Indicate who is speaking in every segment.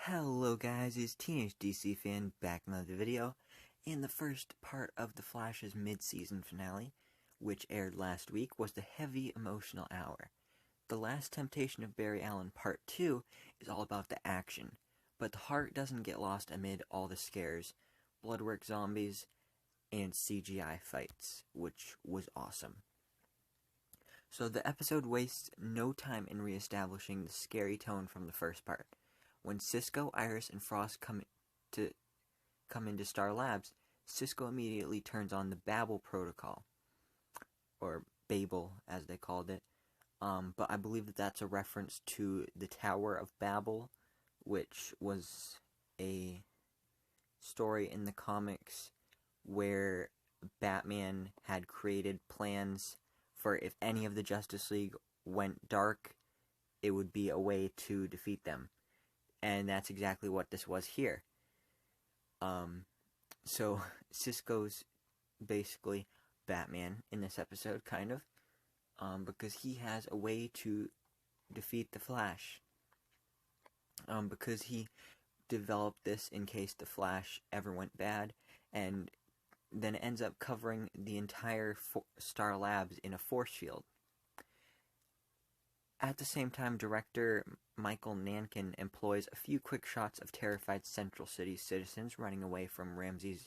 Speaker 1: Hello guys, it's Teenage DC Fan back in another video, and the first part of The Flash's mid-season finale, which aired last week, was the heavy emotional hour. The Last Temptation of Barry Allen Part 2 is all about the action, but the heart doesn't get lost amid all the scares, Bloodwork zombies, and CGI fights, which was awesome. So the episode wastes no time in re-establishing the scary tone from the first part. When Cisco, Iris, and Frost come into Star Labs, Cisco immediately turns on the Babel protocol, or Babel as they called it. But I believe that that's a reference to the Tower of Babel, which was a story in the comics where Batman had created plans for if any of the Justice League went dark, it would be a way to defeat them. And that's exactly what this was here. So Cisco's basically Batman in this episode, kind of, because he has a way to defeat the Flash. Because he developed this in case the Flash ever went bad, and then ends up covering the entire Star Labs in a force field. At the same time, director Michael Nankin employs a few quick shots of terrified Central City citizens running away from Ramsey's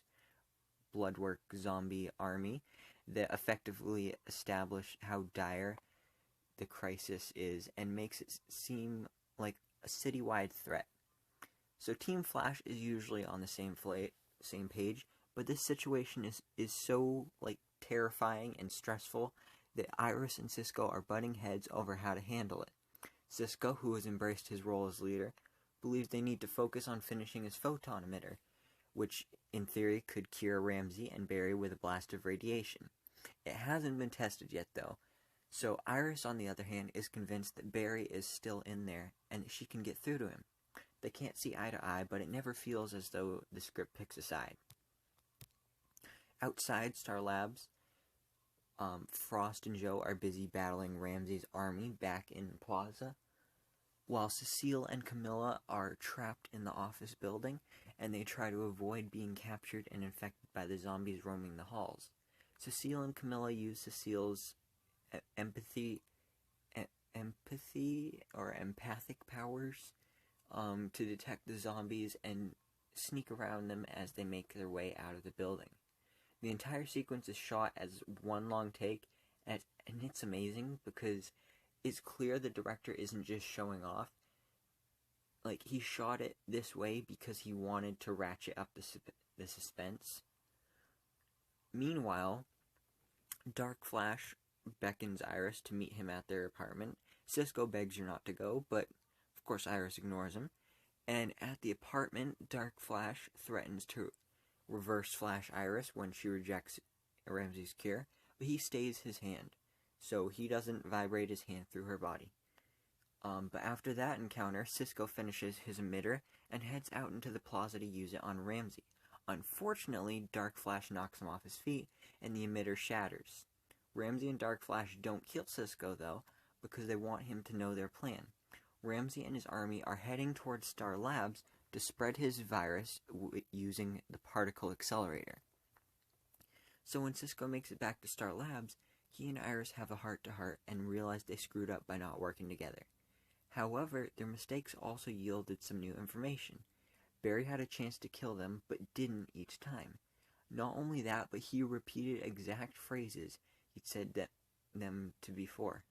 Speaker 1: Bloodwork zombie army that effectively establish how dire the crisis is and makes it seem like a citywide threat. So Team Flash is usually on the same page, but this situation is so terrifying and stressful that Iris and Cisco are butting heads over how to handle it. Cisco, who has embraced his role as leader, believes they need to focus on finishing his photon emitter, which in theory could cure Ramsey and Barry with a blast of radiation. It hasn't been tested yet though, so Iris on the other hand is convinced that Barry is still in there and that she can get through to him. They can't see eye to eye, but it never feels as though the script picks a side. Outside Star Labs, Frost and Joe are busy battling Ramsey's army back in Plaza, while Cecile and Camilla are trapped in the office building, and they try to avoid being captured and infected by the zombies roaming the halls. Cecile and Camilla use Cecile's empathic powers to detect the zombies and sneak around them as they make their way out of the building. The entire sequence is shot as one long take, and it's amazing because it's clear the director isn't just showing off. He shot it this way because he wanted to ratchet up the suspense. Meanwhile, Dark Flash beckons Iris to meet him at their apartment. Cisco begs her not to go, but of course Iris ignores him. And at the apartment, Dark Flash threatens to reverse Flash Iris when she rejects Ramsey's cure, but he stays his hand, so he doesn't vibrate his hand through her body. But after that encounter, Cisco finishes his emitter and heads out into the plaza to use it on Ramsey. Unfortunately, Dark Flash knocks him off his feet, and the emitter shatters. Ramsey and Dark Flash don't kill Cisco, though, because they want him to know their plan. Ramsey and his army are heading towards Star Labs to spread his virus using the particle accelerator. So when Cisco makes it back to Star Labs, he and Iris have a heart-to-heart and realize they screwed up by not working together. However, their mistakes also yielded some new information. Barry had a chance to kill them, but didn't each time. Not only that, but he repeated exact phrases he'd said them to before.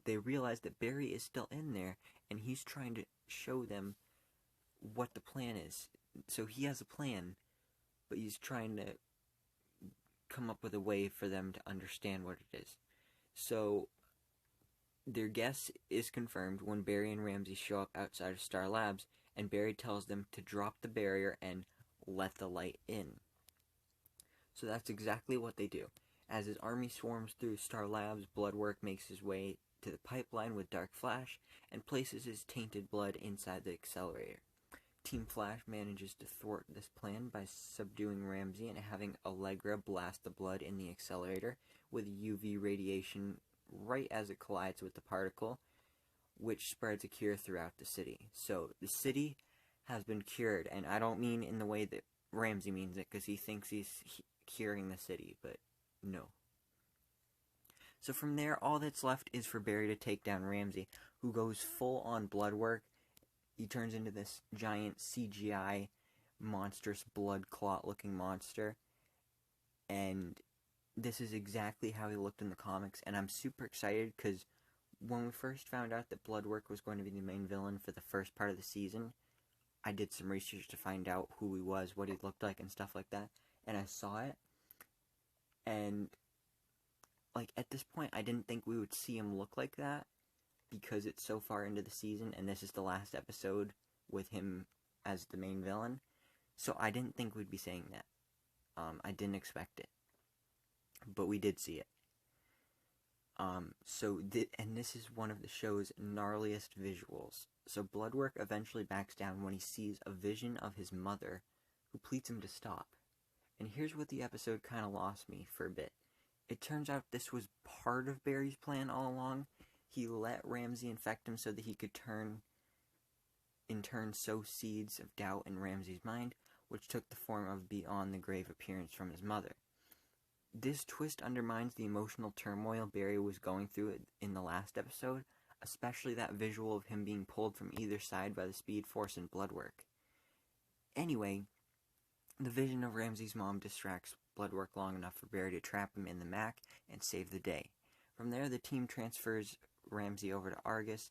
Speaker 1: They realize that Barry is still in there, and he's trying to show them what the plan is. So he has a plan, but he's trying to come up with a way for them to understand what it is. So their guess is confirmed when Barry and Ramsey show up outside of Star Labs, and Barry tells them to drop the barrier and let the light in. So that's exactly what they do. As his army swarms through Star Labs, Bloodwork makes his way to the pipeline with Dark Flash and places his tainted blood inside the accelerator. Team Flash manages to thwart this plan by subduing Ramsey and having Allegra blast the blood in the accelerator with UV radiation right as it collides with the particle, which spreads a cure throughout the city. So the city has been cured, and I don't mean in the way that Ramsey means it, because he thinks he's curing the city, but no. So from there, all that's left is for Barry to take down Ramsey, who goes full on Bloodwork. He turns into this giant CGI, monstrous blood clot looking monster, and this is exactly how he looked in the comics, and I'm super excited because when we first found out that Bloodwork was going to be the main villain for the first part of the season, I did some research to find out who he was, what he looked like, and stuff like that, and I saw it, and like at this point I didn't think we would see him look like that because it's so far into the season and this is the last episode with him as the main villain, so I didn't think we'd be saying that. I didn't expect it, but we did see it. And this is one of the show's gnarliest visuals. So Bloodwork eventually backs down when he sees a vision of his mother, who pleads him to stop. And here's what the episode kind of lost me for a bit. It turns out this was part of Barry's plan all along. He let Ramsey infect him so that he could in turn sow seeds of doubt in Ramsey's mind, which took the form of beyond the grave appearance from his mother. This twist undermines the emotional turmoil Barry was going through in the last episode, especially that visual of him being pulled from either side by the Speed Force and Bloodwork. Anyway, the vision of Ramsey's mom distracts Bloodwork long enough for Barry to trap him in the Mac and save the day. From there, the team transfers Ramsey over to Argus,